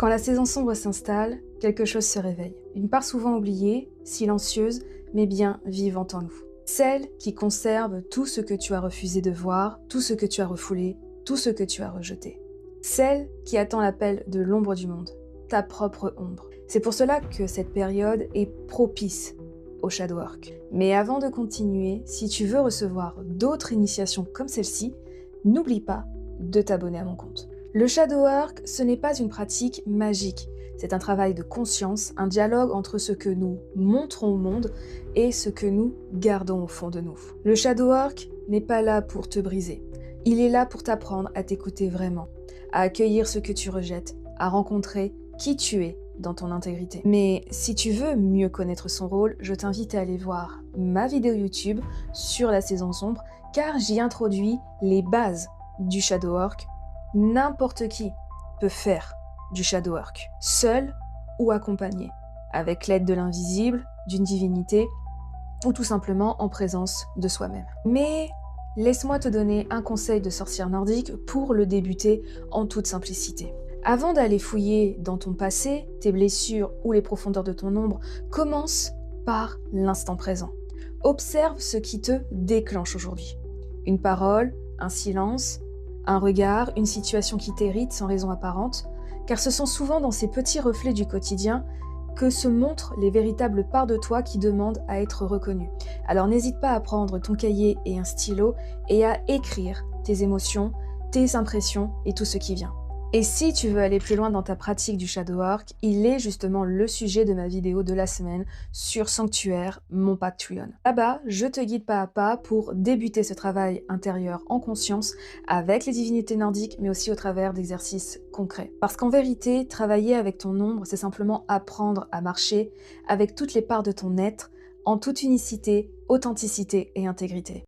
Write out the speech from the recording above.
Quand la saison sombre s'installe, quelque chose se réveille. Une part souvent oubliée, silencieuse, mais bien vivante en nous. Celle qui conserve tout ce que tu as refusé de voir, tout ce que tu as refoulé, tout ce que tu as rejeté. Celle qui attend l'appel de l'ombre du monde, ta propre ombre. C'est pour cela que cette période est propice au shadow work. Mais avant de continuer, si tu veux recevoir d'autres initiations comme celle-ci, n'oublie pas de t'abonner à mon compte. Le shadow work, ce n'est pas une pratique magique. C'est un travail de conscience, un dialogue entre ce que nous montrons au monde et ce que nous gardons au fond de nous. Le shadow work n'est pas là pour te briser. Il est là pour t'apprendre à t'écouter vraiment, à accueillir ce que tu rejettes, à rencontrer qui tu es dans ton intégrité. Mais si tu veux mieux connaître son rôle, je t'invite à aller voir ma vidéo YouTube sur la saison sombre, car j'y introduis les bases du shadow work. N'importe qui peut faire du shadow work, seul ou accompagné, avec l'aide de l'invisible, d'une divinité, ou tout simplement en présence de soi-même. Mais laisse-moi te donner un conseil de sorcière nordique pour le débuter en toute simplicité. Avant d'aller fouiller dans ton passé, tes blessures ou les profondeurs de ton ombre, commence par l'instant présent. Observe ce qui te déclenche aujourd'hui. Une parole, un silence, un regard, une situation qui t'irrite sans raison apparente, car ce sont souvent dans ces petits reflets du quotidien que se montrent les véritables parts de toi qui demandent à être reconnues. Alors n'hésite pas à prendre ton cahier et un stylo et à écrire tes émotions, tes impressions et tout ce qui vient. Et si tu veux aller plus loin dans ta pratique du shadow work, il est justement le sujet de ma vidéo de la semaine sur Sanctuaire, mon Patreon. Là-bas, je te guide pas à pas pour débuter ce travail intérieur en conscience avec les divinités nordiques, mais aussi au travers d'exercices concrets. Parce qu'en vérité, travailler avec ton ombre, c'est simplement apprendre à marcher avec toutes les parts de ton être, en toute unicité, authenticité et intégrité.